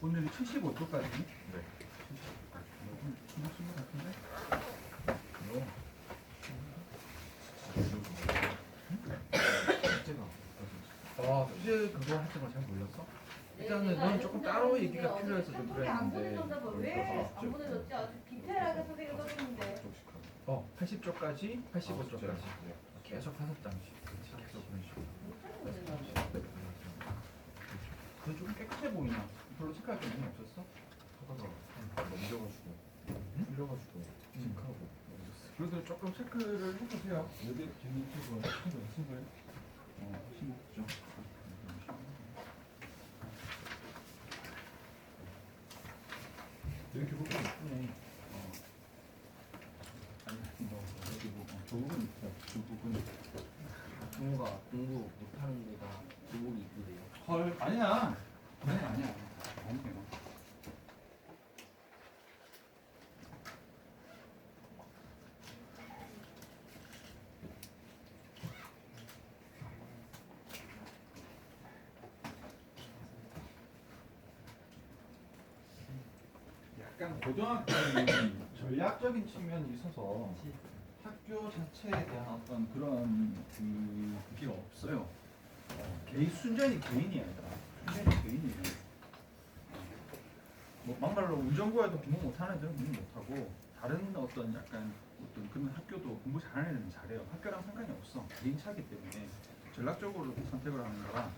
오늘이 75도까지. 네. 75도까지. 주무신 것 같은데? 수제 그거 할 때가 잘 몰랐어? 일단은 넌 조금 따로 얘기가 필요해서 좀 안 그랬는데. 보내줬나 봐. 왜안 보내줬지? 아주 디테일하게 선생님이 써줬는데. 80쪽까지, 85쪽까지. 네. 계속 5장씩. 계속 그런 식으로. 그건 좀 깨끗해 보이나? 별로 체크할 게 많이 없었어? 하다가 넘겨가지고 흘려가지고 징크하고 넘겼어요. 그래도 조금 체크를 해보세요. 여기 재밌는 거 하신 거예요? 신고죠. 이렇게 보면 예쁘네. 아니, 여기 뭐, 조국은 있어. 조국은. 중우가 공부 못하는 데가 교복이 이쁘대요. 헐, 아니야. 아니야. 아니에요. 약간 고등학교는 전략적인 측면이 있어서 학교 자체에 대한 어떤 그런 그게 없어요. 개인 순전히 개인이야, 얘들아. 순전히 개인이에요. 뭐 막말로 운전고에도 공부 못하는 애들은 공부 못하고 다른 어떤 약간 어떤 그런 학교도 공부 잘하는 애들은 잘해요. 학교랑 상관이 없어. 개인차기 때문에 전략적으로 선택을 하는 거라.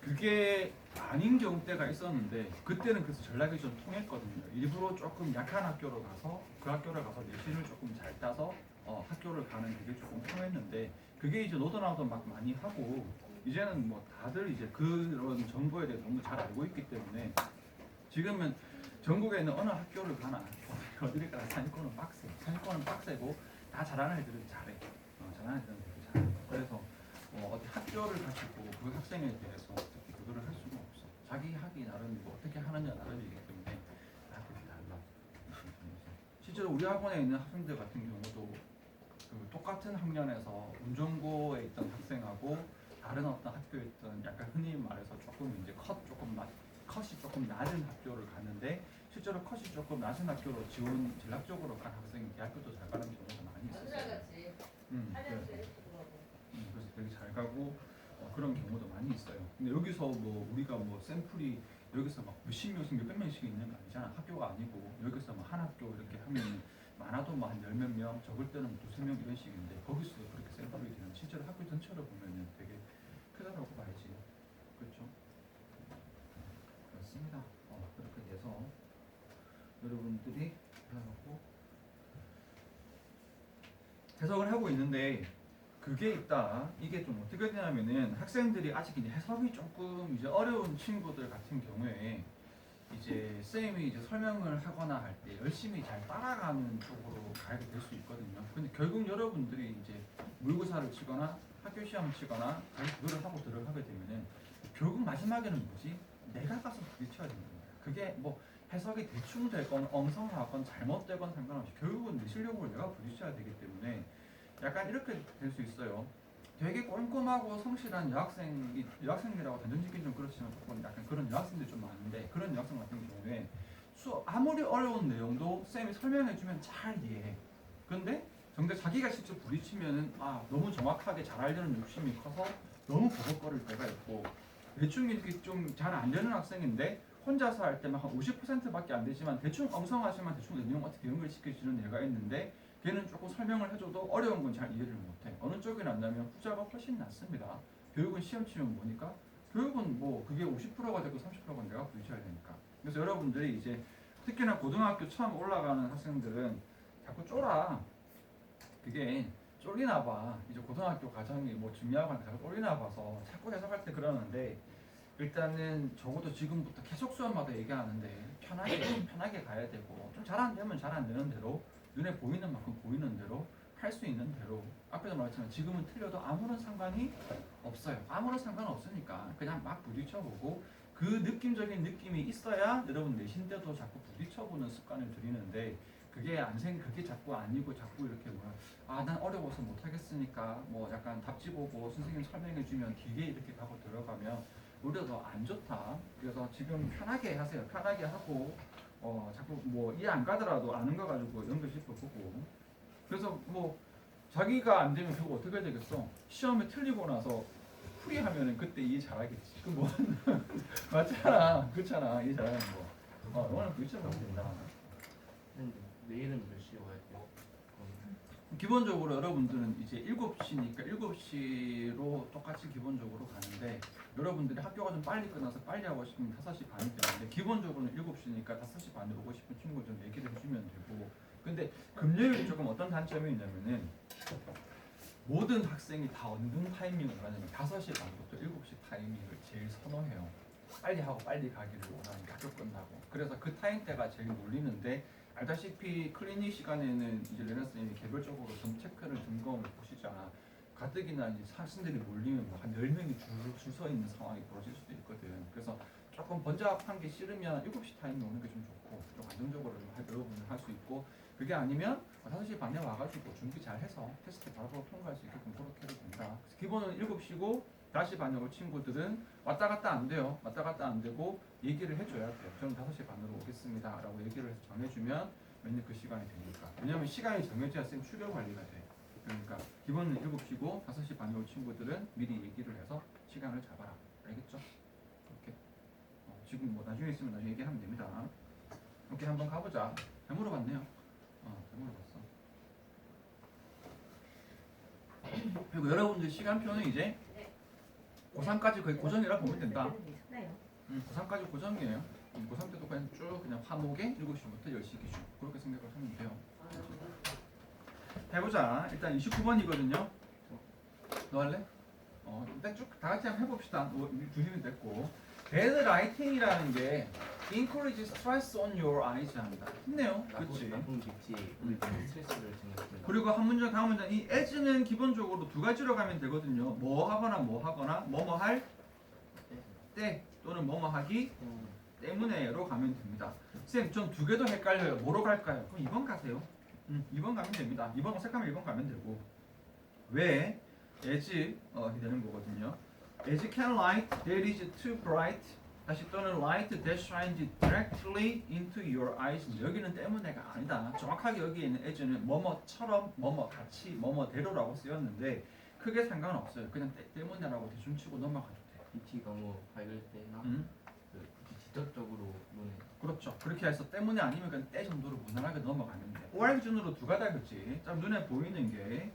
그게 아닌 경우 때가 있었는데 그때는 그래서 전략이 좀 통했거든요. 일부러 조금 약한 학교로 가서 그 학교를 가서 내신을 조금 잘 따서 학교를 가는 그게 조금 통했는데 그게 이제 노드나우드 막 많이 하고 이제는 뭐 다들 이제 그런 정보에 대해 너무 잘 알고 있기 때문에 지금은 전국에 있는 어느 학교를 가나 어디를 가나 상위권은 빡세. 상위권은 빡세고 다 잘하는 애들은 잘해. 잘하는 애들은 되게 잘해. 그래서 어디 학교를 가지고 그 학생에 대해서 어떻게 그거를 할 수는 없어. 자기 하기 나름이고 어떻게 하느냐 나름이기 때문에 학교가 달라. 실제로 우리 학원에 있는 학생들 같은 경우도 그 똑같은 학년에서 운전고에 있던 학생하고 다른 어떤 학교에 있던 약간 흔히 말해서 조금 이제 컷이 조금 낮은 학교를 갔는데 실제로 컷이 조금 낮은 학교로 지원 전략적으로 간 학생이 대학교도 잘 가는 경우가 많이 있었어요. 그래서 되게 잘 가고 그런 경우도 많이 있어요. 근데 여기서 뭐 우리가 뭐 샘플이 여기서 막 몇십 명씩 몇백 명씩 있는 거 아니잖아. 학교가 아니고 여기서 뭐 한 학교 이렇게 하면 많아도 뭐 한 열 몇 명, 적을 때는 두세 명 이런 식인데 거기서도 그렇게 샘플이 되는 실제로 학교 전체로 보면은 되게 크다라고 봐야지. 그렇죠? 그렇습니다. 그렇게 돼서 여러분들이 해갖고 해석을 하고 있는데 그게 있다. 이게 좀 어떻게 되냐면은 학생들이 아직 이제 해석이 조금 이제 어려운 친구들 같은 경우에 이제 쌤이 이제 설명을 하거나 할 때 열심히 잘 따라가는 쪽으로 가게 될 수 있거든요. 근데 결국 여러분들이 이제 모의고사를 치거나 학교 시험 치거나 그거를 하고 들어가게 되면은 결국 마지막에는 뭐지? 내가 가서 부딪혀야 되는 거예요. 그게 뭐 해석이 대충 되건 엉성하건 잘못되건 상관없이 결국은 내 실력으로 내가 부딪혀야 되기 때문에 약간 이렇게 될 수 있어요. 되게 꼼꼼하고 성실한 여학생이라고 단정 짓기는 좀 그렇지만 조금 약간 그런 여학생들이 좀 많은데 그런 여학생 같은 경우에 아무리 어려운 내용도 쌤이 설명해주면 잘 이해해. 근데 정작 자기가 직접 부딪히면은 너무 정확하게 잘 알려는 욕심이 커서 너무 버벅거릴 때가 있고 대충 이렇게 좀 잘 안 되는 학생인데 혼자서 할 때만 한 50%밖에 안 되지만 대충 엉성하지만 대충 내용 어떻게 연결시켜주는 애가 있는데 걔는 조금 설명을 해줘도 어려운 건 잘 이해를 못해. 어느 쪽이 낫냐면 후자가 훨씬 낫습니다. 교육은 시험 치면 뭐니까? 교육은 뭐 그게 50%가 되고 30%가 내가 부딪혀야 되니까. 그래서 여러분들이 이제 특히나 고등학교 처음 올라가는 학생들은 자꾸 쫄아. 그게 쫄리나 봐. 이제 고등학교 과정이 뭐 중요하고 자꾸 쫄리나 봐서 자꾸 해석할 때 그러는데 일단은 적어도 지금부터 계속 수업마다 얘기하는데 편하게 가야 되고 좀 잘 안 되면 잘 안 되는 대로 눈에 보이는 만큼 보이는 대로 할 수 있는 대로 앞에서 말했지만 지금은 틀려도 아무런 상관이 없어요. 아무런 상관 없으니까 그냥 막 부딪혀보고 그 느낌적인 느낌이 있어야 여러분 내신 때도 자꾸 부딪혀보는 습관을 들이는데 그게 자꾸 아니고 자꾸 이렇게 난 어려워서 못 하겠으니까 뭐 약간 답지 보고 선생님 설명해 주면 뒤에 이렇게 가고 들어가면 오히려 더 안 좋다. 그래서 지금 편하게 하세요. 편하게 하고 자꾸 뭐 이해 안 가더라도 아는 거 가지고 연결시켜 보고. 그래서 뭐 자기가 안 되면 그거 어떻게 해야 되겠어? 시험에 틀리고 나서 풀이하면은 그때 이해 잘하겠지. 그 뭐 맞잖아, 그렇잖아. 이해 잘하는 거. 이거는 그처럼 하면 된다. 근데 내일은 몇 시에 와야 돼요? 기본적으로 여러분들은 이제 7시니까 7시로 똑같이 기본적으로 가는데 여러분들이 학교가 좀 빨리 끝나서 빨리 하고 싶으면 5시 반이 되는데 기본적으로는 7시니까 5시 반에 오고 싶은 친구들 얘기를 해주면 되고. 근데 금요일이 조금 어떤 단점이 있냐면은 모든 학생이 다 어느 타이밍을 가냐면 5시 반부터 7시 타이밍을 제일 선호해요. 빨리 하고 빨리 가기를 원하는 게 학교 끝나고. 그래서 그 타임대가 제일 몰리는데 알다시피 클리닉 시간에는 이제 레나 선생님이 개별적으로 점 체크를 점검을 보시잖아. 가뜩이나 이제 학생들이 몰리면 뭐 한 10명이 줄 서 있는 상황이 벌어질 수도 있거든. 그래서 조금 번잡한 게 싫으면 7시 타이밍 오는 게 좀 좋고 좀 안정적으로 여러분들 할 수 있고, 그게 아니면 5시 반에 와가지고 준비 잘 해서 테스트 바로 통과할 수 있게끔 그렇게 해도 된다. 그래서 기본은 7시고 5시 반에 올 친구들은 왔다 갔다 안 돼요. 왔다 갔다 안 되고 얘기를 해줘야 돼요. 저는 5시 반으로 오겠습니다 라고 얘기를 해서 정해주면 맨날 그 시간이 되니까. 왜냐면 시간이 정해져야 쌤 출결 관리가 돼. 그러니까 기본은 7시고 5시 반에 올 친구들은 미리 얘기를 해서 시간을 잡아라. 알겠죠? 이렇게 지금 뭐 나중에 있으면 나중에 얘기하면 됩니다. 이렇게 한번 가보자. 잘 물어봤네요. 잘 물어봤어. 그리고 여러분들 시간표는 이제 고3까지 거의 고정이라 보면 된다. 고3까지 고정이에요. 고3 때도 그냥 쭉 그냥 화목에 7시부터 10시 기준 그렇게 생각을 하면 돼요. 해보자. 일단 29번이거든요. 너 할래? 일단 쭉 다 같이 한번 해봅시다. 주시면 됐고. Bad writing이라는 게 encourage stress on your eyes 합니다. 힘내요. 그렇지. 나쁜 빛이 우리 스트레스를 증가시킨다. 그리고 한 문장 다음 문장 이 as는 기본적으로 두 가지로 가면 되거든요. 뭐 하거나 뭐뭐 할 때 또는 뭐뭐 하기 때문에로 가면 됩니다. 쌤, 전 두 개도 헷갈려요. 뭐로 갈까요? 그럼 2번 가세요. 2번 가면 됩니다. 2번 색하면 1번 가면 되고. 왜? as 이렇게 되는 거거든요. as can light that is too bright. 다시 또는 light that shines directly into your eyes. 여기는 때문에가 아니다. 정확하게 여기에 있는 as는 뭐뭐처럼 뭐뭐 같이 뭐뭐대로라고 쓰였는데 크게 상관없어요. 그냥 때문에라고 대충 치고 넘어가도 돼요. 빛이 너무 밝을 때나 그 빛이 직접적으로 눈에 그렇죠. 그렇게 해서 때문에 아니면 그냥 때 정도로 무난하게 넘어가면 돼. OR 기준으로 두 가닥이지. 좀 눈에 보이는 게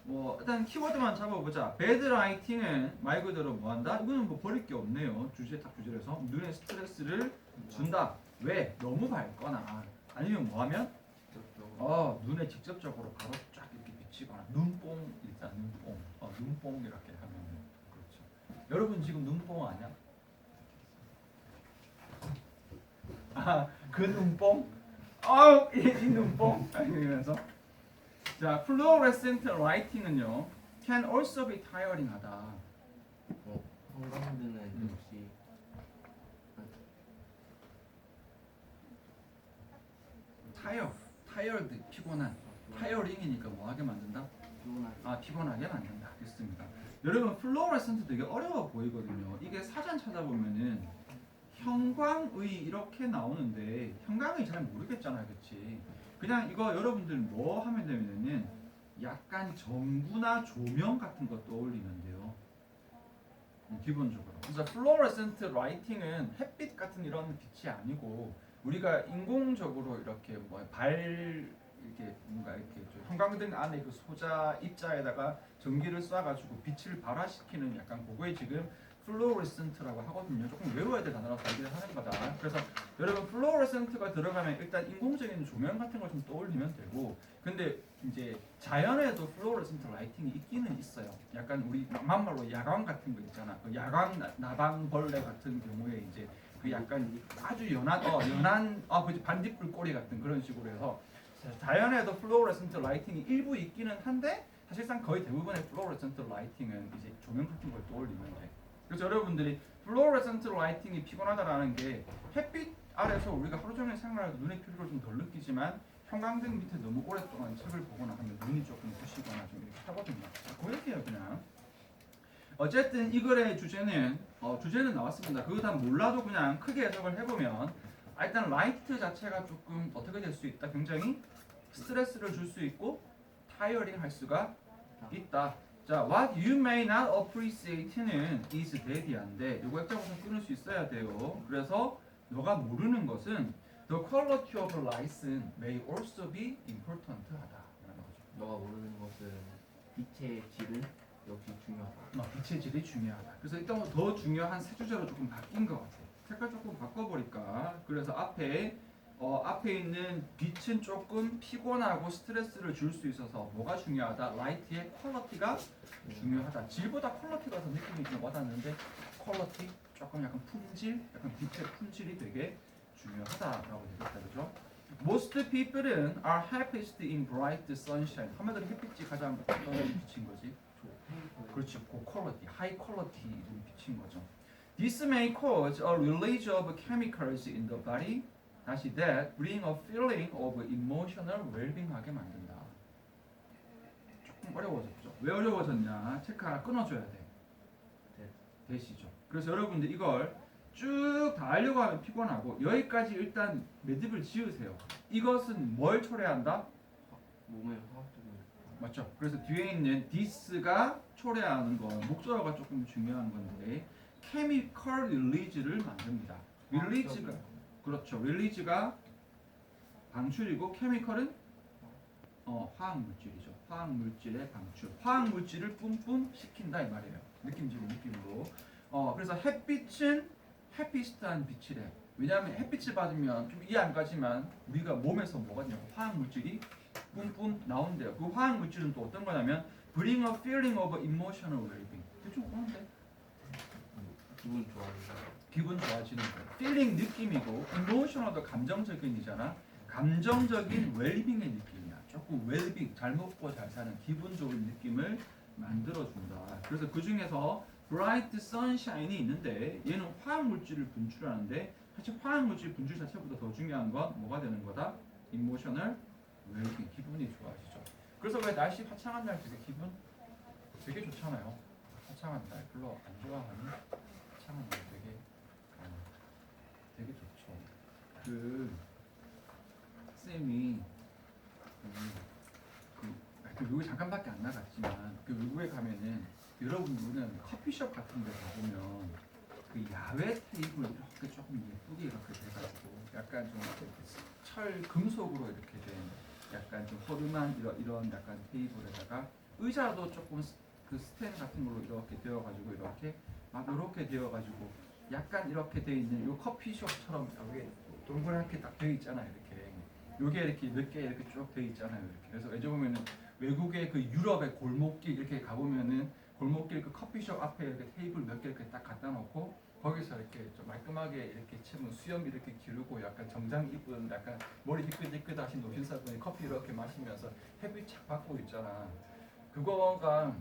뭐 일단 키워드만 잡아보자. Bad writing은 말 그대로 뭐한다? 이거는 뭐 버릴 게 없네요. 딱 주제에서 눈에 스트레스를 준다. 왜? 너무 밝거나 아니면 뭐하면 직접적으로 눈에 직접적으로 바로 쫙 이렇게 비치거나 눈뽕 일단 눈뽕 눈뽕 이렇게 하면은 그렇죠. 여러분 지금 눈뽕 아니야? 그 눈뽕? 이 눈뽕? 이러면서 자, fluorescent lighting은요 can also be tiring하다. 형광등은 역시 tired 피곤한 tiring이니까 뭐하게 만든다? 피곤하게 만든다. 됐습니다. 여러분 fluorescent 되게 어려워 보이거든요. 이게 사전 찾아보면은 형광의 이렇게 나오는데 형광의 잘 모르겠잖아요, 그렇지? 그냥 이거 여러분들 뭐 하면 되면은 약간 전구나 조명 같은 거 떠올리면 돼요. 기본적으로. 그래서 fluorescent lighting은 햇빛 같은 이런 빛이 아니고 우리가 인공적으로 이렇게 이렇게 뭔가 이렇게 형광등 안에 그 소자 입자에다가 전기를 쏴가지고 빛을 발화시키는 약간 그거에 지금 플로어레센트라고 하거든요. 조금 외워야 될 단어라서 얘기를 하는 거다. 그래서 여러분 플로어레센트가 들어가면 일단 인공적인 조명 같은 걸 좀 떠올리면 되고, 근데 이제 자연에도 플로어레센트 라이팅이 있기는 있어요. 약간 우리 막말로 야광 같은 거 있잖아. 그 야광 나방벌레 같은 경우에 이제 그 약간 아주 연한 그치 반딧불 꼬리 같은 그런 식으로 해서 자연에도 플로어레센트 라이팅이 일부 있기는 한데 사실상 거의 대부분의 플로어레센트 라이팅은 이제 조명 같은 걸 떠올리면 돼. 그래서 여러분들이 플로어레센트 라이팅이 피곤하다라는 게 햇빛 아래서 우리가 하루 종일 생활해도 눈의 피로를 좀 덜 느끼지만 형광등 밑에 너무 오랫동안 책을 보거나 하면 눈이 조금 부시거나 좀 이렇게 하거든요. 그렇게요 그냥. 어쨌든 이 글의 주제는 주제는 나왔습니다. 그거 다 몰라도 그냥 크게 해석을 해보면 일단 라이트 자체가 조금 어떻게 될 수 있다. 굉장히 스트레스를 줄 수 있고 타이어링 할 수가 있다. 자, what you may not appreciate는 is dead인데 이거 액자고선 끊을 수 있어야 돼요. 그래서 너가 모르는 것은 the quality of light may also be important 하다. 너가 모르는 것은 빛의 질은 역시 중요하다. 빛의 질이 중요하다. 그래서 일단 더 중요한 세 주제로 조금 바뀐 것 같아. 색깔 조금 바꿔버릴까. 그래서 앞에 있는 빛은 조금 피곤하고 스트레스를 줄 수 있어서 뭐가 중요하다? 라이트의 퀄리티가 중요하다. 질보다 퀄리티가 더 느낌이 좀 와닿는데 퀄리티 조금 약간 품질, 약간 빛의 품질이 되게 중요하다라고 되겠다, 그죠? Most people은 are happiest in bright sunshine. 한마디로 햇빛이 가장 어떤 빛인 거지? 그렇지, 고퀄리티, 하이 퀄리티 빛인 거죠. This may cause a release of chemicals in the body. 다시 that bring a feeling of emotional well-being 하게 만든다. 조금 어려워졌죠. 왜 어려워졌냐? 체크 하나 끊어줘야 돼. 되시죠. 그래서 여러분들 이걸 쭉 다 하려고 하면 피곤하고 여기까지 일단 매듭을 지으세요. 이것은 뭘 초래한다? 몸의 화학적인 맞죠? 그래서 뒤에 있는 this가 초래하는 건 목적어가 조금 중요한 건데 chemical release를 만듭니다. release가 그렇죠. release가 방출이고 chemical은 화학 물질이죠. 화학 물질의 방출. 화학 물질을 뿜뿜 시킨다 이 말이에요. 느낌으로. 그래서 햇빛은 햇빛한 빛이래. 왜냐하면 햇빛을 받으면 좀 이해 안 가지만 우리가 몸에서 뭐가 되냐 화학 물질이 뿜뿜 나온대요. 그 화학 물질은 또 어떤 거냐면 bring a feeling of emotional well-being. 대충 오는데 기분 좋아진다. 기분 좋아지는 거. feeling 느낌이고 emotional도 감정적인이잖아. 감정적인 well-being의 느낌이야. 조금 well-being 잘 먹고 잘 사는 기분 좋은 느낌을 만들어준다. 그래서 그 중에서 bright sunshine이 있는데 얘는 화학 물질을 분출하는데 사실 화학 물질 분출 자체보다 더 중요한 건 뭐가 되는 거다? emotional well-being 기분이 좋아지죠. 그래서 왜 날씨 화창한 날 되게 기분 되게 좋잖아요. 화창한 날 별로 안 좋아하는 화창한 날 되게 좋죠. 그 쌤이 그 외국에 잠깐밖에 안 나갔지만 그 외국에 가면은 여러분들은 커피숍 같은 데 가보면 그 야외 테이블 이렇게 조금 예쁘게 이렇게 돼가지고 약간 좀 철 금속으로 이렇게 된 약간 좀 허름한 이런 약간 테이블에다가 의자도 조금 그 스탠 같은 걸로 이렇게 되어가지고 이렇게 막 이렇게 되어가지고 약간 이렇게 돼 있는 요 커피숍처럼 여기 동그랗게 딱 돼 있잖아요. 이렇게 요게 이렇게 몇 개 이렇게 쭉 돼 있잖아요. 이렇게 그래서 예를 보면은 외국의 그 유럽의 골목길 이렇게 가보면은 골목길 그 커피숍 앞에 이렇게 테이블 몇 개 이렇게 딱 갖다 놓고 거기서 이렇게 좀 말끔하게 이렇게 치면 수염 이렇게 기르고 약간 정장 입은 약간 머리 희끗희끗하신 노신사분이 커피 이렇게 마시면서 햇빛 착 받고 있잖아. 그거가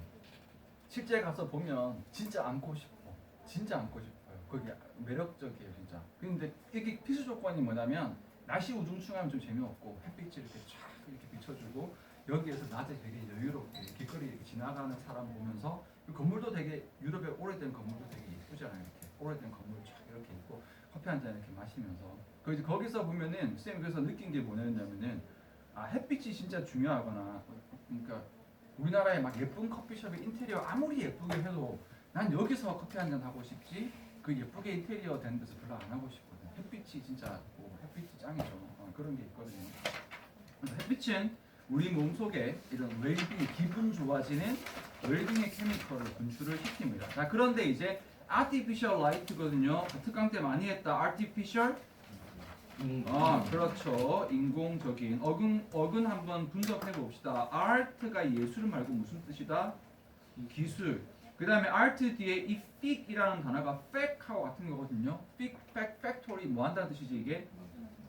실제 가서 보면 진짜 안고 싶어. 진짜 안고 싶어요. 거기 매력적이에요 진짜. 근데 이게 필수 조건이 뭐냐면 날씨 우중충하면 좀 재미없고 햇빛이 이렇게 쫙 이렇게 비춰주고 여기에서 낮에 되게 여유롭게 길거리 이렇게 지나가는 사람 보면서 그 건물도 되게 유럽의 오래된 건물도 되게 예쁘잖아요. 이렇게 오래된 건물 쫙 이렇게 있고 커피 한 잔 이렇게 마시면서 거기서 보면은 쌤이 그래서 느낀 게 뭐냐면은 햇빛이 진짜 중요하거나 그러니까 우리나라의 막 예쁜 커피숍의 인테리어 아무리 예쁘게 해도 난 여기서 커피 한 잔 하고 싶지 그 예쁘게 인테리어 된 데서 별로 안 하고 싶거든. 햇빛이 진짜 햇빛이 짱이죠. 그런 게 있거든요. 그래서 햇빛은 우리 몸속에 이런 웰빙, 기분 좋아지는 웰빙의 케미컬을 분출을 시킵니다. 자, 그런데 이제 artificial light거든요. 특강 때 많이 했다. artificial 그렇죠. 인공적인 어근 한번 분석해 봅시다. art가 예술 말고 무슨 뜻이다? 기술. 그 다음에 art 뒤에 이 fic이라는 단어가 fact하고 같은 거거든요. fic, fact, factory 뭐 한다는 뜻이지 이게?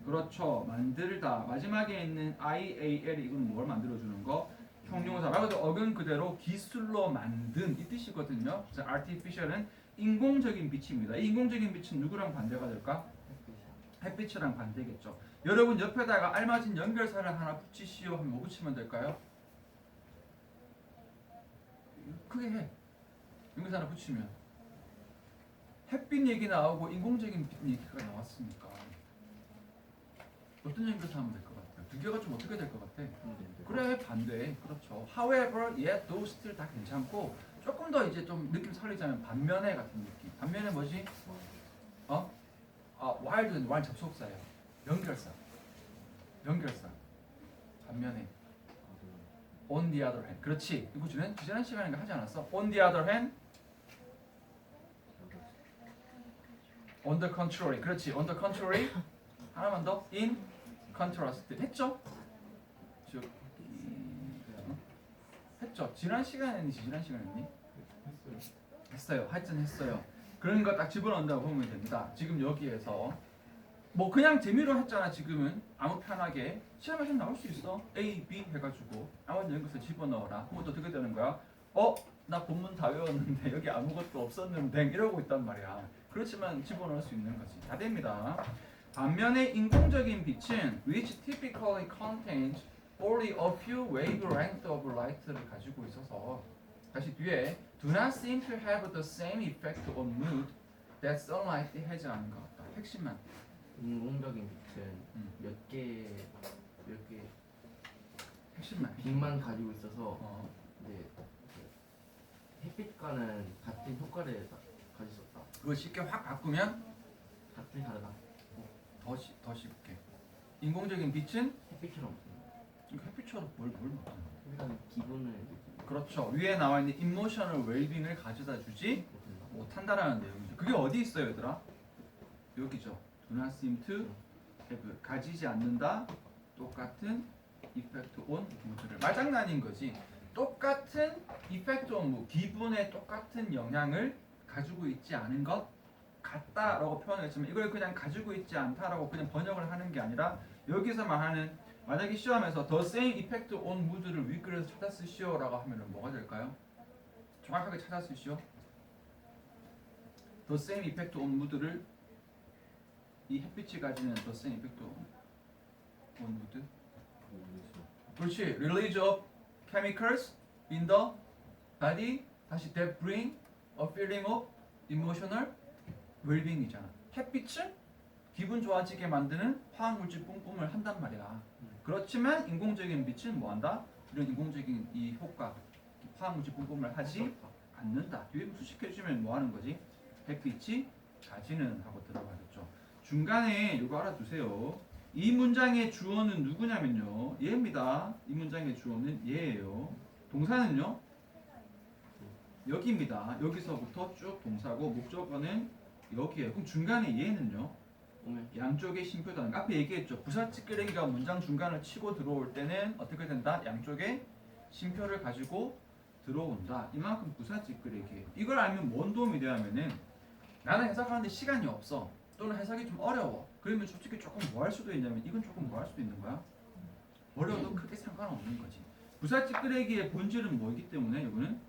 그렇죠. 만들다. 마지막에 있는 IAL이 이건 뭘 만들어주는 거? 형용사. 말 그대로 어근 그대로 기술로 만든 이 뜻이거든요. 그래서 artificial은 인공적인 빛입니다. 이 인공적인 빛은 누구랑 반대가 될까? 햇빛이랑 반대겠죠. 여러분 옆에다가 알맞은 연결선을 하나 붙이시오 하면 뭐 붙이면 될까요? 크게 해. 연결선 하나 붙이면 햇빛 얘기 나오고 인공적인 빛 얘기가 나왔으니까 어떤 연결선 하면 될 것 같아요? 두 개가 좀 어떻게 될 것 같아? 그래 반대. 그렇죠. However, yet, though, still 다 괜찮고 조금 더 이제 좀 느낌 살리자면 반면에 같은 느낌. 반면에 뭐지? while는 while 접속사예요. 연결사. 연결사. 반면에 on the other hand. 그렇지. 이거 지난 시간에 하지 않았어? on the other hand, on the contrary. 그렇지. on the contrary. 하나만 더. in contrast. 했죠? 즉 했죠. 지난 시간에 했니? 했어요. 하여튼 했어요. 그런 거 딱 집어넣는다고 보면 됩니다. 지금 여기에서 뭐 그냥 재미로 했잖아. 지금은 아무 편하게 시험에서 나올 수 있어. A, B 해가지고 아무 이런 것을 집어넣어라. 그럼 또 어떻게 되는 거야? 나 본문 다 외웠는데 여기 아무것도 없었는데 이러고 있단 말이야. 그렇지만 집어넣을 수 있는 거지. 다 됩니다. 반면에 인공적인 빛은 which typically contains only a few wavelengths of light를 가지고 있어서 다시 뒤에 do not seem to have the same effect on mood that sunlight has 하는 것 같다. 핵심만. 인공적인 빛은 몇 개 핵심만. 빛만 가지고 있어서 어. 이제 햇빛과는 같은 효과를 가지고 있었다. 그걸 쉽게 확 바꾸면 같은 다르다. 더 쉽게. 인공적인 빛은 햇빛처럼 이거 햇빛처럼 뭘 못하는 일단 기분을 그렇죠. 위에 나와 있는 emotional well-being을 가져다 주지 못한다라는 내용이죠. 그게 어디 있어요, 얘들아? 여기죠. Do not seem to have 가지지 않는다. 똑같은 effect on mood를 말장난인 거지. 똑같은 effect on mood 기분에 똑같은 영향을 가지고 있지 않은 것 같다라고 표현했지만 이걸 그냥 가지고 있지 않다라고 그냥 번역을 하는 게 아니라 여기서 말하는 만약에 시험에서 the same effect on mood를 위글에서 찾았으시오라고 하면은 뭐가 될까요? 정확하게 찾았으시오. the same effect on mood를 이 햇빛이 가지는 the same effect on mood. 그렇지. release of chemicals in the body 다시 that bring a feeling of emotional well-being이잖아. 햇빛은 기분 좋아지게 만드는 화학물질 뿜뿜을 한단 말이야. 그렇지만 인공적인 빛은 뭐한다? 이런 인공적인 이 효과 화학물질 뿜뿜을 하지 않는다. 뒤에 수식해주면 뭐하는 거지? 햇빛이 가지는 하고 들어가겠죠. 중간에 이거 알아두세요. 이 문장의 주어는 누구냐면요. 얘입니다. 이 문장의 주어는 얘예요. 동사는요. 여기입니다. 여기서부터 쭉 동사고 목적어는 여기에요. 그럼 중간에 얘는요. 양쪽의 쉼표다. 앞에 얘기했죠. 부사찌끄레기가 문장 중간을 치고 들어올 때는 어떻게 된다? 양쪽에 쉼표를 가지고 들어온다. 이만큼 부사찌끄레기예요. 이걸 알면 뭔 도움이 되냐면은 나는 해석하는데 시간이 없어. 또는 해석이 좀 어려워. 그러면 솔직히 조금 뭐 할 수도 있냐면 이건 조금 뭐 할 수도 있는 거야? 어려워도 크게 상관없는 거지. 부사찌끄레기의 본질은 뭐이기 때문에 이거는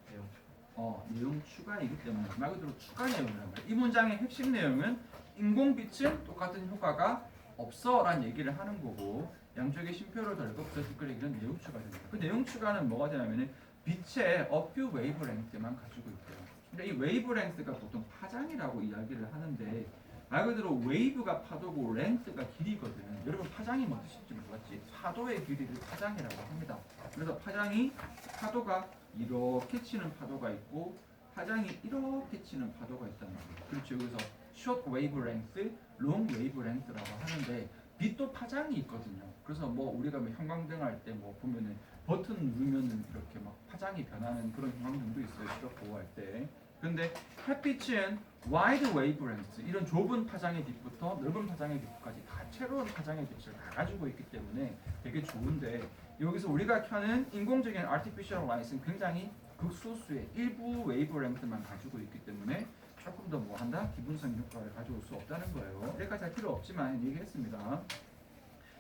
내용 추가이기 때문에 말 그대로 추가 내용이란 말이야. 이 문장의 핵심 내용은 인공빛은 똑같은 효과가 없어라는 얘기를 하는 거고 양쪽에 쉼표를 달고 부사찌끄레기는 내용 추가입니다. 그 내용 추가는 뭐가 되냐면은 빛의 a few wavelength만 가지고 있대요. 근데 이 wavelength가 보통 파장이라고 이야기를 하는데 말 그대로 wave가 파도고 length가 길이거든. 여러분 파장이 뭐 뜻인지 몰랐지? 파도의 길이를 파장이라고 합니다. 그래서 파도가 이렇게 치는 파도가 있고 파장이 이렇게 치는 파도가 있다는 거예요. 그렇죠. 여기서 short wavelength, long wavelength라고 하는데 빛도 파장이 있거든요. 그래서 뭐 우리가 뭐 형광등 할 때 뭐 보면은 버튼 누르면은 이렇게 막 파장이 변하는 그런 형광등도 있어요. 시력 보호할 때. 근데 햇빛은 wide wavelength 이런 좁은 파장의 빛부터 넓은 파장의 빛까지 다채로운 파장의 빛을 다 가지고 있기 때문에 되게 좋은데 여기서 우리가 켜는 인공적인 artificial light은 굉장히 극소수의 일부 웨이브랭크만 가지고 있기 때문에 조금 더 뭐 한다? 기분성 효과를 가져올 수 없다는 거예요. 여기까지 할 필요 없지만 얘기했습니다.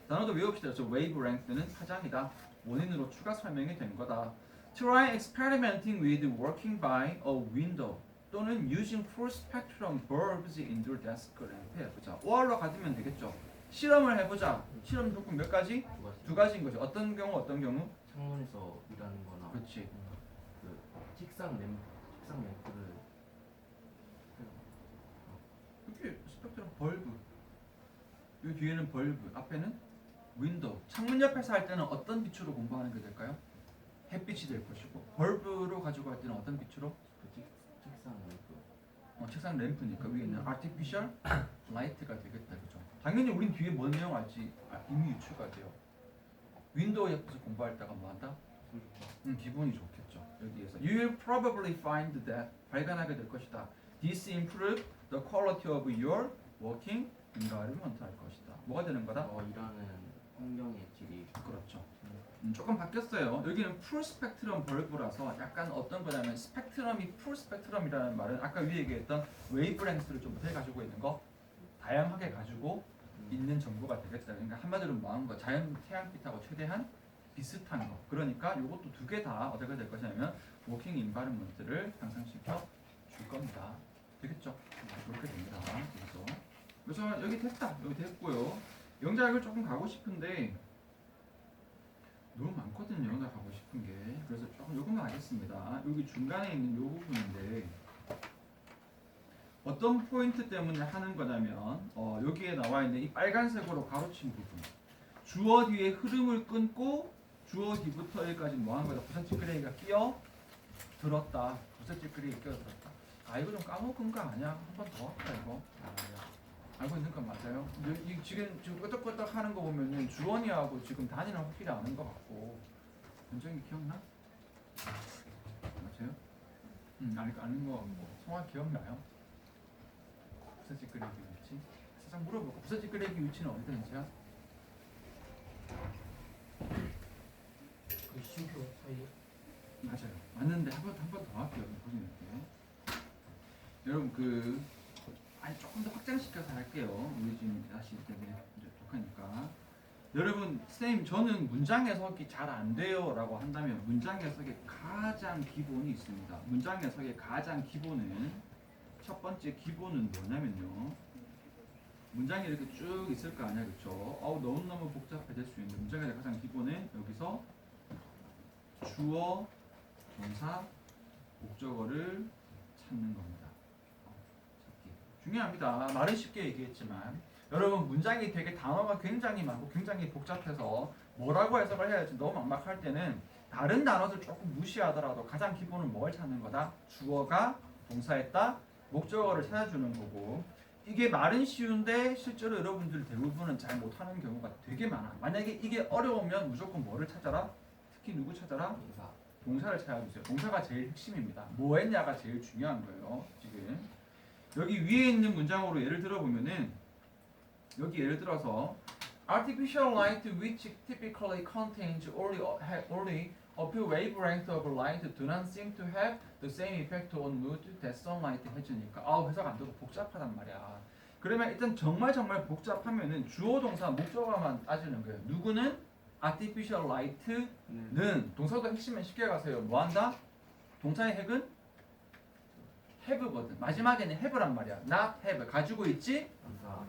단어도 외웁시다. 저 웨이브랭크는 파장이다. 원인으로 추가 설명이 된 거다. Try experimenting with working by a window 또는 using full spectrum bulbs in your desk 램프에. 자, OR로 가지면 되겠죠. 실험을 해보자. 실험 조건 몇 가지? 두 가지. 두 가지인 거죠. 어떤 경우 어떤 경우? 창문에서 일하는 거나 그렇지. 그 책상 램프를 여기 스펙트럼 벌브. 이 뒤에는 벌브, 앞에는 윈도우. 창문 옆에서 할 때는 어떤 빛으로 공부하는 게 될까요? 햇빛이 될 것이고 벌브로 가지고 할 때는 어떤 빛으로? 그 책상 램프. 책상 램프니까 위에 있는 artificial light가 되겠다, 그죠? 당연히 우린 뒤에 뭔 내용 알지 이미 유추가 돼요. 윈도우 옆에서 공부할 때가 뭐한다? 기분이 좋겠죠. 여기에서 You will probably find that 발견하게 될 것이다. This improve the quality of your working environment 할 것이다. 뭐가 되는 거다? 일하는 환경의 질이 그렇죠. 조금 바뀌었어요. 여기는 풀 스펙트럼 벌브라서 약간 어떤 거냐면 스펙트럼이 풀 스펙트럼이라는 말은 아까 위에 얘기했던 웨이브랭스를 좀 어떻게 가지고 있는 거? 다양하게 가지고 있는 정보가 되겠다. 그러니까 한마디로 뭐하는 거? 자연 태양빛하고 최대한 비슷한 거. 그러니까 이것도 두 개 다 어떻게 될 것이냐면 워킹 인바이런먼트를 향상시켜 줄 겁니다. 되겠죠? 그렇게 됩니다. 그래서 여기 됐다. 여기 됐고요. 영작을 조금 가고 싶은데 너무 많거든요. 나 가고 싶은 게. 그래서 조금 요것만 하겠습니다. 여기 중간에 있는 요 부분인데 어떤 포인트 때문에 하는 거냐면 여기에 나와 있는 이 빨간색으로 가로친 부분. 주어 뒤에 흐름을 끊고 주어 뒤부터 여기까지 뭐 하는 거다? 부사찌끄레기가 끼어 들었다. 부사찌끄레기 끼어 들었다. 아 이거 좀 까먹은 거 아니야? 한 번 더 할까 이거? 알고 있는 건 맞아요. 이 지금 끄떡끄떡 하는 거 보면은 주원이하고 지금 단위는 확실히 아는 것 같고 현정이 기억나? 맞아요? 아는 거 같고 성화 기억나요? 부사찌끄레기 위치? 살짝 물어보고 부사찌끄레기 위치는 어디 되는지요? 그 시교 사이에. 맞아요. 맞는데 한 번 더 할게요. 보시면 여러분 아니 조금 더 확장시켜서 할게요. 우리 지금 다시 때문에 이제 독하니까. 여러분 선생님 저는 문장 해석이 잘 안 돼요라고 한다면 문장 해석의 가장 기본이 있습니다. 문장 해석의 가장 기본은 첫 번째 기본은 뭐냐면요. 문장이 이렇게 쭉 있을 거 아니야, 그렇죠? 너무너무 복잡해질 수 있는데 문장의 가장 기본은 여기서 주어, 동사, 목적어를 찾는 겁니다. 중요합니다. 말은 쉽게 얘기했지만 여러분 문장이 되게 단어가 굉장히 많고 굉장히 복잡해서 뭐라고 해석을 해야 할지 너무 막막할 때는 다른 단어들 조금 무시하더라도 가장 기본은 뭘 찾는 거다? 주어가 동사했다, 목적어를 찾아주는 거고 이게 말은 쉬운데 실제로 여러분들 대부분은 잘 못하는 경우가 되게 많아. 만약에 이게 어려우면 무조건 뭐를 찾아라? 특히 누구 찾아라? 동사를 찾아주세요. 동사가 제일 핵심입니다. 뭐 했냐가 제일 중요한 거예요. 지금 여기 위에 있는 문장으로 예를 들어 보면은 여기 예를 들어서 artificial light which typically contains only a few wavelengths of light do not seem to have the same effect on mood that sunlight has. 해석 안 되고 복잡하단 말이야. 그러면 일단 정말 복잡하면은 주어 동사 목적어만 따지는 거예요. 누구는 artificial light는 동사도 핵심은 쉽게 가세요. 뭐 한다? 동사의 핵은 have거든. 마지막에는 have란 말이야. not have. 가지고 있지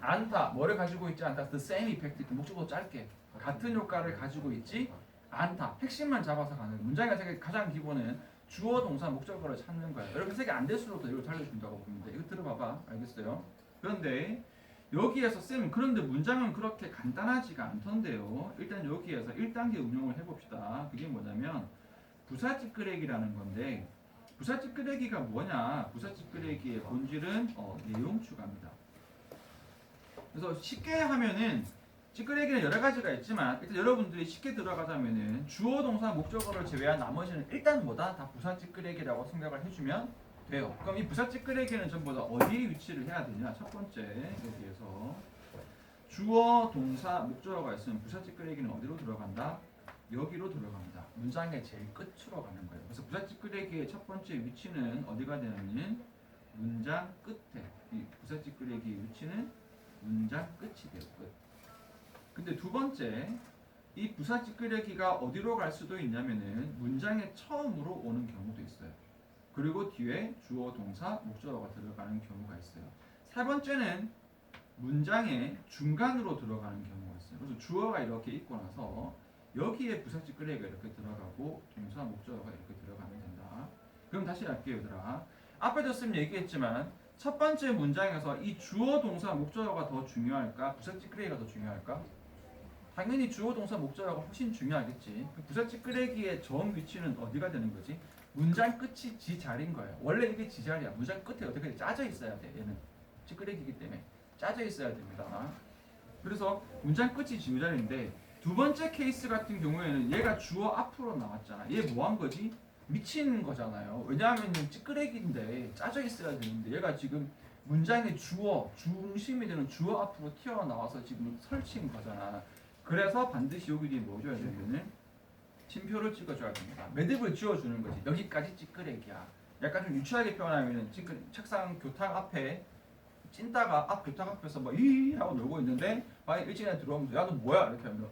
않다. 뭐를 가지고 있지 않다? the same effect. 그 목적어 짧게. 같은 효과를 가지고 있지 않다. 핵심만 잡아서 가는 문장의 해석의 가장 기본은 주어, 동사, 목적어를 찾는 거야. 여러분 해석이 안 될수록 이걸 살려준다고 보면 돼. 이거 들어봐봐. 알겠어요? 그런데 여기에서 쌤 그런데 문장은 그렇게 간단하지가 않던데요. 일단 여기에서 1단계 운용을 해봅시다. 그게 뭐냐면 부사찌끄레기라는 건데 부사찌끄레기가 뭐냐? 부사찌끄레기의 본질은 내용 추가입니다. 그래서 쉽게 하면은 찌끄레기는 여러 가지가 있지만 일단 여러분들이 쉽게 들어가자면은 주어, 동사, 목적어를 제외한 나머지는 일단 뭐다? 다 부사찌끄레기라고 생각을 해주면 돼요. 그럼 이 부사찌끄레기는 전부 다 어디에 위치를 해야 되냐? 첫 번째 여기에서 주어, 동사, 목적어가 있으면 부사찌끄레기는 어디로 들어간다? 여기로 들어갑니다. 문장의 제일 끝으로 가는 거예요. 그래서 부사찌끄레기의 첫 번째 위치는 어디가 되냐면 문장 끝에 이 부사찌끄레기의 위치는 문장 끝이 돼요. 끝. 근데 두 번째 이 부사찌끄레기가 어디로 갈 수도 있냐면은 문장의 처음으로 오는 경우도 있어요. 그리고 뒤에 주어, 동사, 목적어가 들어가는 경우가 있어요. 세 번째는 문장의 중간으로 들어가는 경우가 있어요. 그래서 주어가 이렇게 있고 나서 여기에 부사 찌끄레기가 이렇게 들어가고 동사 목적어가 이렇게 들어가면 된다. 그럼 다시 할게요, 얘들아. 앞에도 쌤 얘기했지만 첫 번째 문장에서 이 주어 동사 목적어가 더 중요할까? 부사 찌끄레기가 더 중요할까? 당연히 주어 동사 목적어가 훨씬 중요하겠지. 그 부사 찌끄레기의 정 위치는 어디가 되는 거지? 문장 끝이 지 자리인 거예요. 원래 이게 지 자리야. 문장 끝에 어떻게 짜져 있어야 돼. 얘는 찌끄레기이기 때문에 짜져 있어야 됩니다. 그래서 문장 끝이 지 자리인데 두 번째 케이스 같은 경우에는 얘가 주어 앞으로 나왔잖아. 얘 뭐 한 거지? 미치는 거잖아요. 왜냐하면 찌끄레기인데 짜져 있어야 되는데 얘가 지금 문장의 주어, 중심이 되는 주어 앞으로 튀어나와서 지금 설치인 거잖아. 그래서 반드시 여기 뒤에 뭐 줘야 되면은 쉼표를 찍어줘야 됩니다. 매듭을 지어주는 거지. 여기까지 찌끄레기야. 약간 좀 유치하게 표현하면은 지금 책상 교탁 앞에 찐따가 앞 교탁 앞에서 막 이 하고 놀고 있는데 방에 일진에 들어오면서 야 너 뭐야 이렇게 하면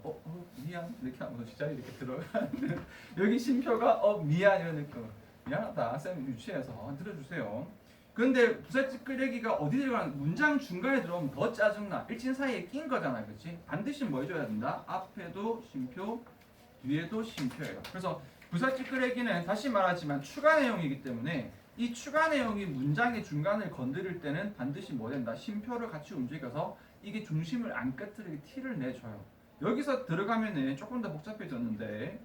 미안 이렇게 하면서 진짜 이렇게 들어가는데 여기 쉼표가 미안 이런 느낌. 미안하다 쌤 유치해서 들어주세요. 근데 부사 찌끄레기가 어디 들어가는 문장 중간에 들어오면 더 짜증나. 일진 사이에 낀 거잖아, 그렇지? 반드시 뭐 해줘야 된다? 앞에도 쉼표, 뒤에도 쉼표예요. 그래서 부사 찌끄레기는 다시 말하지만 추가 내용이기 때문에 이 추가 내용이 문장의 중간을 건드릴 때는 반드시 뭐 된다? 쉼표를 같이 움직여서 이게 중심을 안 깨뜨리게 티를 내줘요. 여기서 들어가면은 조금 더 복잡해졌는데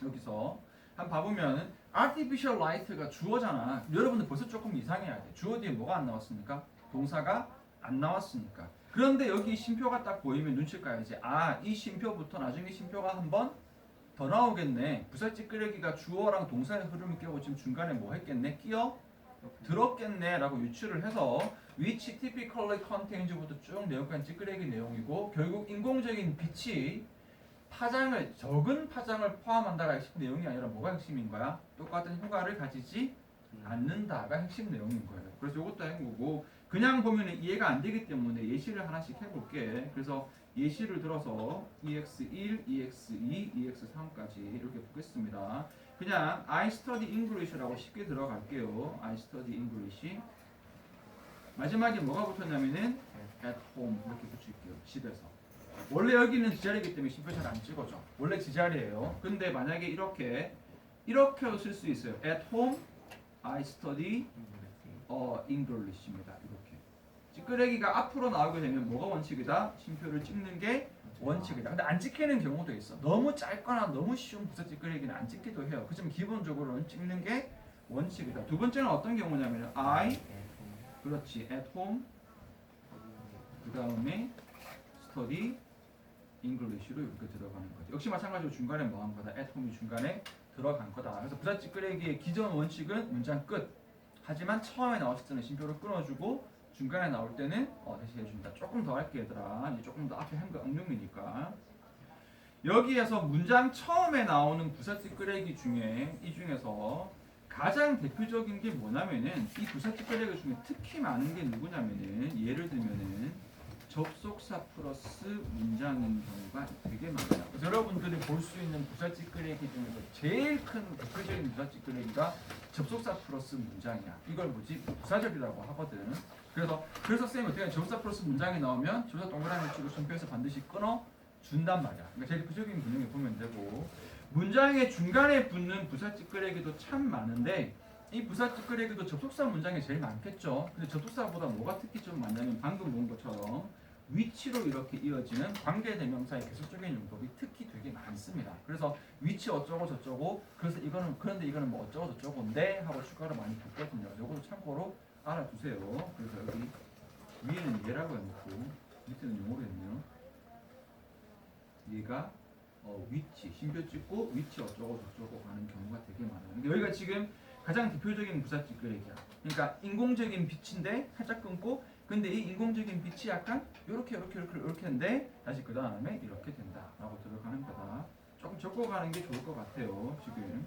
여기서 한번 봐보면 artificial light가 주어잖아. 여러분들 벌써 조금 이상해야 돼. 주어 뒤에 뭐가 안 나왔습니까? 동사가 안 나왔으니까. 그런데 여기 쉼표가 딱 보이면 눈치를 까야지. 아, 이 쉼표부터 나중에 쉼표가 한 번 더 나오겠네. 부사 찌끄레기가 주어랑 동사의 흐름을 끼고 지금 중간에 뭐 했겠네? 끼어 들었겠네 라고 유추를 해서 which typically contains부터 쭉 내용까지 찌끄레기 내용이고 결국 인공적인 빛이 파장을 적은 파장을 포함한다가 핵심 내용이 아니라 뭐가 핵심인 거야? 똑같은 효과를 가지지 않는다가 핵심 내용인 거예요. 그래서 이것도 해보고 그냥 보면 이해가 안 되기 때문에 예시를 하나씩 해볼게. 그래서 예시를 들어서 EX1, EX2, EX3까지 이렇게 보겠습니다. 그냥 I study English라고 쉽게 들어갈게요. I study English. 마지막에 뭐가 붙었냐면은 at home 이렇게 붙일게요. 집에서. 원래 여기는 지자리이기 때문에 쉼표 잘 안 찍어져. 원래 지자리예요. 근데 만약에 이렇게도 쓸 수 있어요. At home, I study English입니다. 이렇게. 찌끄레기가 앞으로 나오게 되면 뭐가 원칙이다? 쉼표를 찍는 게 원칙이다. 근데 안 찍히는 경우도 있어. 너무 짧거나 너무 쉬운 부사 찌끄레기는 안 찍기도 해요. 그렇지만 기본적으로는 찍는 게 원칙이다. 두 번째는 어떤 경우냐면 I, 그렇지, at home, 그 다음에 study English로 이렇게 들어가는 거죠. 역시 마찬가지로 중간에 뭐 한 거다? at home이 중간에 들어간 거다. 그래서 부사 찌끄레기의 기존 원칙은 문장 끝. 하지만 처음에 나왔을 때는 쉼표를 끊어주고 중간에 나올 때는 다시 해준다. 조금 더 할게 얘들아. 이제 조금 더 앞에 한 거 응용이니까. 여기에서 문장 처음에 나오는 부사 찌끄레기 중에 이 중에서 가장 대표적인 게 뭐냐면은 이 부사 찌끄레기 중에 특히 많은 게 누구냐면은 예를 들면은 접속사 플러스 문장인 경우가 되게 많아요. 그래서 여러분들이 볼 수 있는 부사 찌끄레기 중에서 제일 큰 대표적인 부사 찌끄레기가 접속사 플러스 문장이야. 이걸 뭐지? 부사절이라고 하거든. 그래서 쌤이 어떻게 하냐? 접속사 플러스 문장이 나오면 접속사 동그라미 치고 쉼표에서 반드시 끊어 준단 말이야. 그러니까 제일 대표적인 분명히 보면 되고 문장의 중간에 붙는 부사 찌끄레기도 참 많은데 이 부사 찌끄레기도 접속사 문장이 제일 많겠죠. 근데 접속사보다 뭐가 특히 좀 많냐면 방금 본 것처럼 위치로 이렇게 이어지는 관계대명사의 계속적인 용법이 특히 되게 많습니다. 그래서 위치 어쩌고 저쩌고 그런데 이거는 뭐 어쩌고 저쩌고인데 하고 추가로 많이 붙거든요. 이것도 참고로 알아두세요. 그래서 여기 위에는 얘라고 해놓고 밑에는 용어로 했네요. 얘가 위치, 쉼표 찍고 위치 어쩌고 저쩌고 하는 경우가 되게 많아요. 근데 여기가 지금 가장 대표적인 부사 찌끄레기야. 그러니까 인공적인 빛인데 살짝 끊고 근데 이 인공적인 빛이 약간 요렇게 했는데 다시 그 다음에 이렇게 된다라고 들어가는 거다. 조금 적어가는 게 좋을 것 같아요. 지금.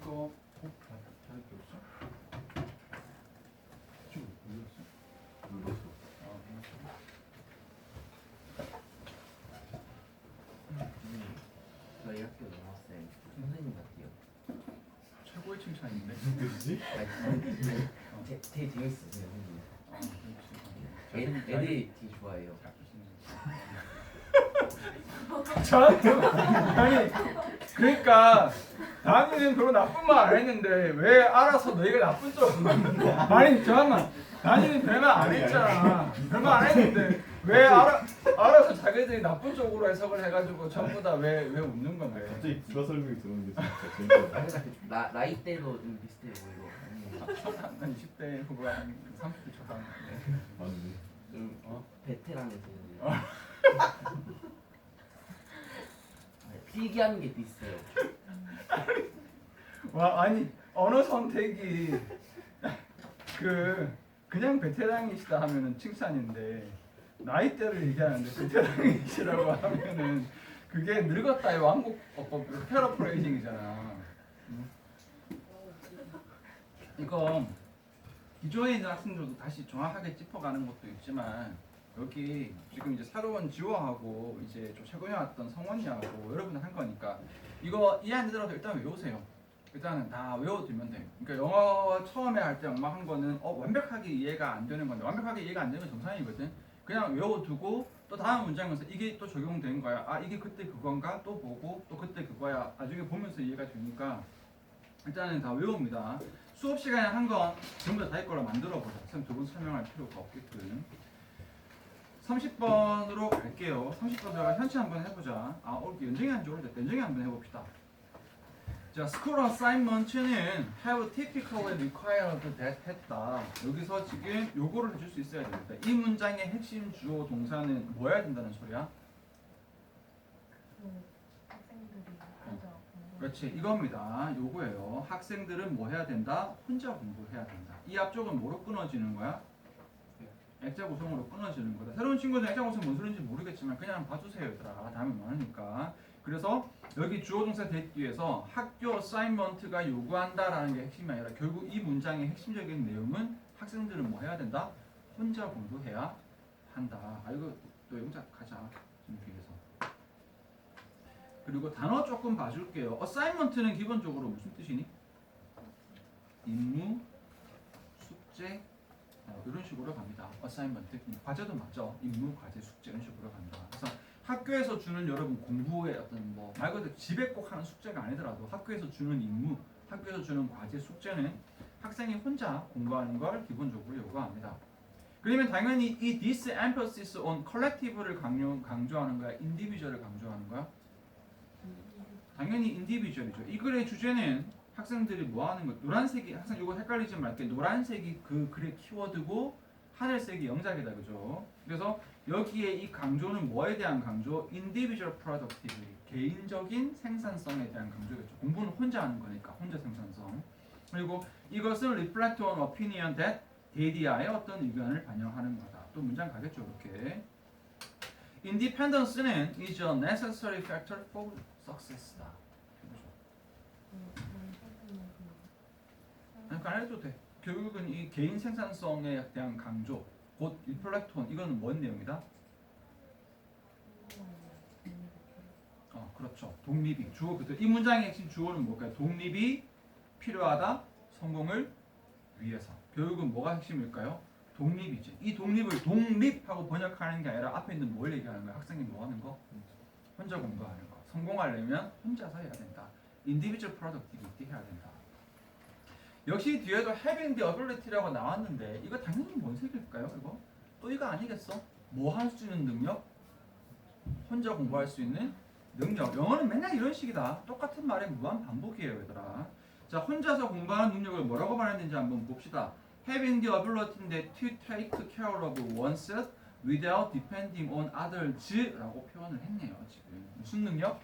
이거 잘 들었어? 좀 눌렀어? 눌렀어. 아, 저희 학교 남학생 선생님 같아요. 최고의 칭찬인데. 무슨 뜻이지? 되게 재밌어요 선생님. 역시. 애들이 되게 좋아해요. 저한테 아니 그러니까 다니는 별로 나쁜 말 안 했는데 왜 알아서 너희가 나쁜 쪽 아니 잠깐만 다니는 별말 안 했잖아 별말 안 했는데 왜 알아서 자기들이 나쁜 쪽으로 해석을 해가지고 전부 다 왜 웃는 건데 갑자기 부가 설명이 들었는데 진짜 재밌어. 아니 나이대도 좀 비슷해 보이고 한 20대 후반 30대 초반 맞네. 좀 베테랑이세요. 필기하는 게 비슷해요. 와 아니 언어 선택이 그냥 베테랑이시다 하면은 칭찬인데 나이대를 얘기하는데 베테랑이시라고 하면은 그게 늙었다의 왕국어법 패러프레이징이잖아. 이거 기존에 있는 학생들도 다시 정확하게 짚어가는 것도 있지만 여기 지금 이제 새로운 지호하고 이제 좀 최근에 왔던 성원이하고 여러분이 한 거니까 이거 이해 안 되더라도 일단 외우세요. 일단은 다 외워두면 돼요. 그러니까 영어 처음에 할 때 엄마 한 거는 완벽하게 이해가 안 되는 건데 완벽하게 이해가 안 되는 건 정상이거든. 그냥 외워두고 또 다음 문장에서 이게 또 적용된 거야. 아 이게 그때 그건가? 또 보고 또 그때 그거야. 나중에 보면서 이해가 되니까 일단은 다 외웁니다. 수업 시간에 한 건 전부 다 할 걸로 만들어 보자. 선생님 두 분 설명할 필요가 없게끔. 30번으로 갈게요. 30번 제가 현치 한번 해보자. 오늘 연정이 한지 오래됐다. 연정이 한번 해봅시다. 자, school assignment는 have typically required that 했다. 여기서 지금 요거를 해줄 수 있어야 됩니다. 이 문장의 핵심 주어 동사는 뭐 해야 된다는 소리야? 학생들이 혼자 그렇지, 이겁니다. 요거예요. 학생들은 뭐 해야 된다? 혼자 공부해야 된다. 이 앞쪽은 뭐로 끊어지는 거야? 액자 구성으로 끊어지는 거다. 새로운 친구들 액자 구성 뭔 소리인지 모르겠지만 그냥 봐주세요 얘들아. 다음에 많으니까. 그래서 여기 주어 동사 that 뒤에서 학교 어사인먼트가 요구한다라는 게 핵심이 아니라 결국 이 문장의 핵심적인 내용은 학생들은 뭐 해야 된다? 혼자 공부해야 한다. 이거 또 영작 가자. 준비해서. 그리고 단어 조금 봐줄게요. 어사인먼트는 기본적으로 무슨 뜻이니? 임무, 숙제, 이런 식으로 갑니다. 어사인먼트 과제도 맞죠? 임무, 과제, 숙제 이런 식으로 갑니다. 그래서 학교에서 주는 여러분 공부의 어떤 뭐 말 그대로 집에 꼭 하는 숙제가 아니더라도 학교에서 주는 임무, 학교에서 주는 과제, 숙제는 학생이 혼자 공부하는 걸 기본적으로 요구합니다. 그러면 당연히 이 this emphasis on collective를 강조하는 거야, individual을 강조하는 거야? 당연히 individual이죠. 이 글의 주제는 학생들이 뭐 하는 거? 노란색이 학생 이거 헷갈리지 말게. 노란색이 그 글의 키워드고 하늘색이 영작이다, 그죠? 그래서 여기에 이 강조는 뭐에 대한 강조? individual productivity, 개인적인 생산성에 대한 강조겠죠. 공부는 혼자 하는 거니까 혼자 생산성. 그리고 이것은 reflect on opinion that 데이디아의 어떤 의견을 반영하는 거다. 또 문장 가겠죠, 이렇게. Independence는 is a necessary factor for success다. 그러니까 안 해도 돼. 결국은 이 개인 생산성에 대한 강조, 곧 reflect on 이거는 뭔 내용이다? 그렇죠. 독립이 주어 그대로. 이 문장의 핵심 주어는 뭘까요? 독립이 필요하다. 성공을 위해서. 결국은 뭐가 핵심일까요? 독립이지. 이 독립을 독립하고 번역하는 게 아니라 앞에 있는 뭘 얘기하는 거야? 학생이 뭐 하는 거? 혼자 공부하는 거. 성공하려면 혼자서 해야 된다. individual productivity 해야 된다. 역시 뒤에도 having the ability라고 나왔는데 이거 당연히 뭔 색일까요? 이거? 또 이거 아니겠어? 뭐 할 수 있는 능력? 혼자 공부할 수 있는 능력. 영어는 맨날 이런 식이다. 똑같은 말의 무한 반복이에요, 얘들아. 자, 혼자서 공부하는 능력을 뭐라고 말했는지 한번 봅시다. Having the ability to take care of oneself without depending on others라고 표현을 했네요. 지금 무슨 능력?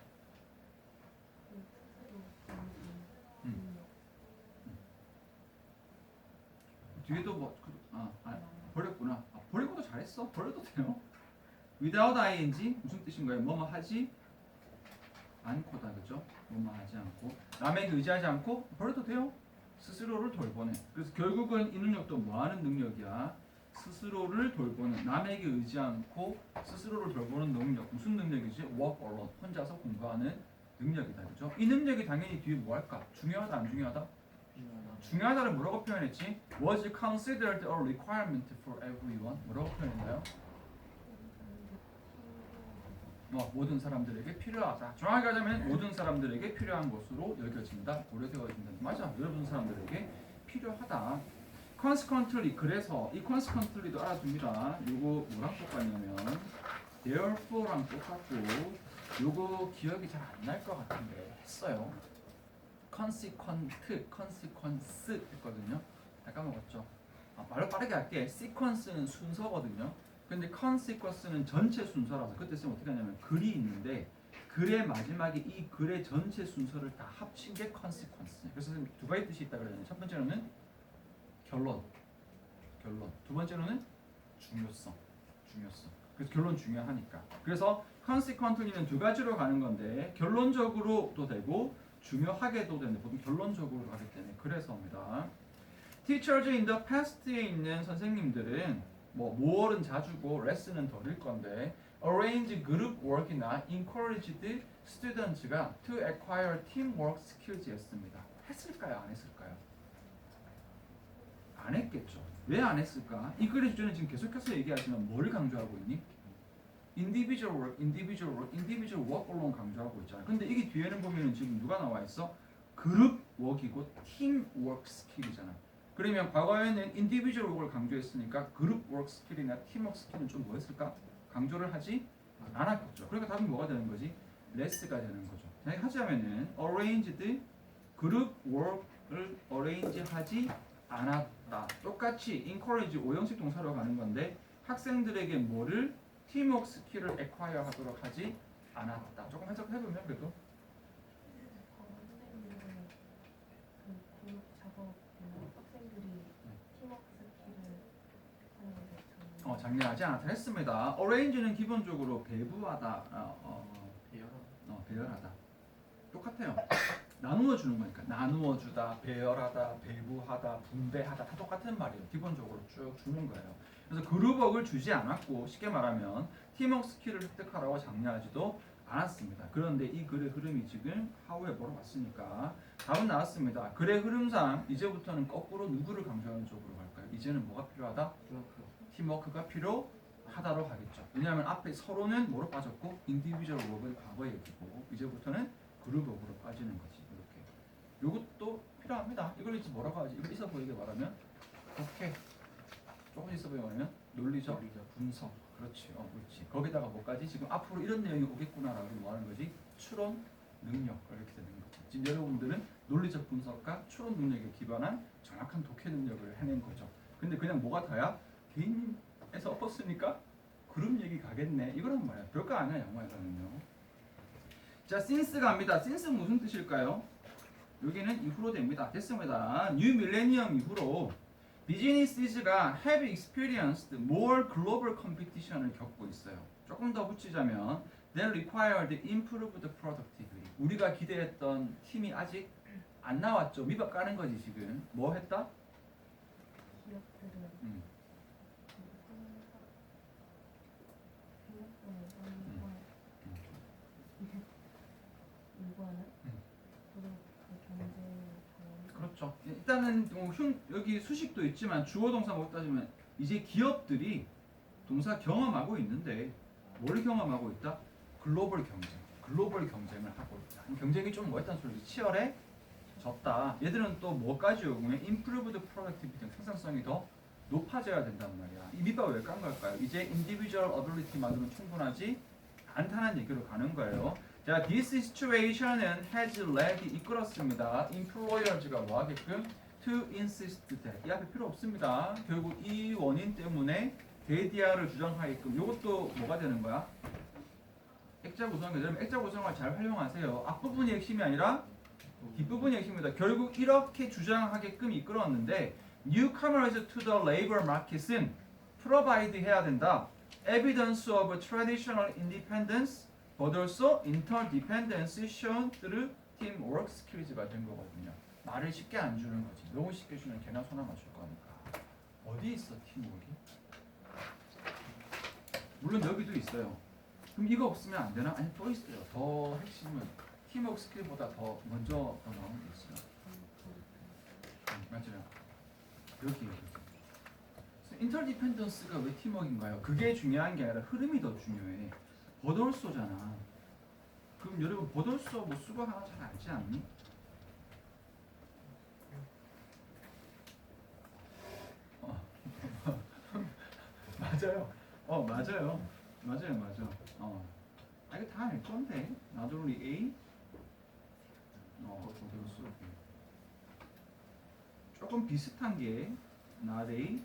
뒤에도 뭐 버렸구나. 버리고도 잘했어. 버려도 돼요. Without ing 무슨 뜻인가요? 뭐뭐 하지 않고다, 그죠? 뭐만 하지 않고 남에게 의지하지 않고 버려도 돼요. 스스로를 돌보는. 그래서 결국은 이 능력도 뭐하는 능력이야? 스스로를 돌보는, 남에게 의지 않고 스스로를 돌보는 능력. 무슨 능력이지? work alone, 혼자서 공부하는 능력이다, 그죠? 이 능력이 당연히 뒤에 뭐 할까? 중요하다, 안 중요하다? 중요하다를 뭐라고 표현했지? Was considered a requirement for everyone. 뭐라고 표현했나요? 모든 사람들에게 필요하다. 정확하게 하자면 모든 사람들에게 필요한 것으로 여겨진다, 고려되어진다. 맞아, 여러분 사람들에게 필요하다. consequently, 그래서 이 consequently도 알아둡니다. 요거 뭐랑 똑같냐면 therefore랑 똑같고, 요거 기억이 잘 안 날 것 같은데 했어요. consequence 했거든요. 다 까먹었죠. 말로 빠르게 할게. sequence는 순서거든요. 근데 consequence는 전체 순서라서 그때 쓰면 어떻게 하냐면 글이 있는데 글의 마지막에 이 글의 전체 순서를 다 합친 게 consequence. 그래서 두 가지 뜻이 있다 그러잖아요. 첫 번째로는 결론. 두 번째로는 중요성. 그래서 결론 중요하니까. 그래서 consequently는 두 가지로 가는 건데 결론적으로도 되고 중요하게도 되는데 보통 결론적으로 가기 때문에 그래서입니다. Teachers in the past에 있는 선생님들은 more은 자주고 less는 덜일 건데 arrange group work이나 encouraged students가 to acquire teamwork skills였습니다. 했을까요? 안 했을까요? 안 했겠죠. 왜 안 했을까? 이 글의 주제는 지금 계속해서 얘기하지만 뭘 강조하고 있니? individual work alone 강조하고 있잖아. 근데 이게 뒤에는 보면은 지금 누가 나와 있어? 그룹 워크이고 팀 워크 스킬이잖아. 그러면 과거에는 individual work을 강조했으니까 그룹 워크 스킬이나 팀 워크 스킬은 좀 뭐였을까? 강조를 하지 않았겠죠. 그러니까 답은 뭐가 되는 거지? less가 되는 거죠. 하자면은 arranged 그룹 work을 arrange하지 않았다. 똑같이 encourage 5형식 동사로 가는 건데 학생들에게 뭐를 팀워크 스킬을 acquire 하도록 하지 않았다. 조금 해석해보면 그래도 장려하지 않았다 했습니다. arrange는 기본적으로 배부하다, 배열하다. 똑같아요. 나누어 주는 거니까 나누어 주다, 배열하다, 배부하다, 분배하다 다 똑같은 말이에요. 기본적으로 쭉 주는 거예요. 그래서 그룹워크를 주지 않았고 쉽게 말하면 팀워크 스킬을 획득하라고 장려하지도 않았습니다. 그런데 이 글의 흐름이 지금 하우에 보러 왔으니까 답은 나왔습니다. 글의 흐름상 이제부터는 거꾸로 누구를 강조하는 쪽으로 갈까요? 이제는 뭐가 필요하다? 팀워크가 필요하다로 가겠죠. 왜냐하면 앞에 서로는 뭐로 빠졌고 인디비주얼 워크를 과거에 얘기고 이제부터는 그룹워크로 빠지는 거지. 이렇게. 이것도 필요합니다. 이걸 이제 뭐라고 하지? 이거 있어 보이게 말하면 오케이. 조금 있어 보이게 말하면 논리적 분석. 그렇지. 그렇지. 거기다가 뭐까지? 지금 앞으로 이런 내용이 오겠구나라고 뭐 하는 거지? 추론 능력 이렇게 되는 거죠. 지금 여러분들은 논리적 분석과 추론 능력에 기반한 정확한 독해 능력을 해낸 거죠. 근데 그냥 뭐가 다야? 개인에서 엎었으니까 그룹 얘기 가겠네. 이거란 말이야. 별거 아니야 영어에서는요. 자, since 갑니다. since 무슨 뜻일까요? 여기는 이후로 됩니다. 됐습니다. 뉴 밀레니엄 이후로 비즈니스가 have experienced more global competition을 겪고 있어요. 조금 더 붙이자면 that required improved productivity. 우리가 기대했던 팀이 아직 안 나왔죠. 밑밥 까는 거지 지금. 뭐 했다? 그렇죠. 일단은 여기 수식도 있지만 주어 동사 못 따지면 이제 기업들이 동사 경험하고 있는데 뭘 경험하고 있다? 글로벌 경쟁을 하고 있다. 경쟁이 좀 뭐였다는 소리지? 치열해졌다. 얘들은 또 뭐까지 요구해? improved productivity, 생산성이 더 높아져야 된단 말이야. 이 밑밥을 왜 깐 걸까요? 이제 individual ability만으로는 충분하지 않다는 얘기로 가는 거예요. 자, this situation은 has led 이끌었습니다. employers가 뭐 하게끔? to insist that. 이 앞에 필요 없습니다. 결국 이 원인 때문에 대디아를 주장하게끔. 이것도 뭐가 되는 거야? 액자 구성이 되면 액자 구성을 잘 활용하세요. 앞부분이 핵심이 아니라 뒷부분이 핵심입니다. 결국 이렇게 주장하게끔 이끌었는데 newcomers to the labor market은 provide 해야 된다. evidence of traditional independence but also interdependence shown through teamwork skills가 된 거거든요. 말을 쉽게 안 주는 거지. 너무 쉽게 주면 걔나 소나 맞출 거니까. 어디 있어 팀워크이? 물론 여기도 있어요. 그럼 이거 없으면 안 되나? 아니 또 있어요. 더 핵심은 팀워크 스킬보다 더 먼저 더 나오는 게 있어요. 맞아요. 여기 인터디펜던스가 왜 팀워크인가요? 그게 중요한 게 아니라 흐름이 더 중요해. 버돌소잖아. 그럼 여러분 버돌소 뭐 수거 하나 잘 알지 않니? 맞아요. 맞아. 아 이거 다 알 건데. Not only A. 버돌소. 조금 비슷한 게 not A.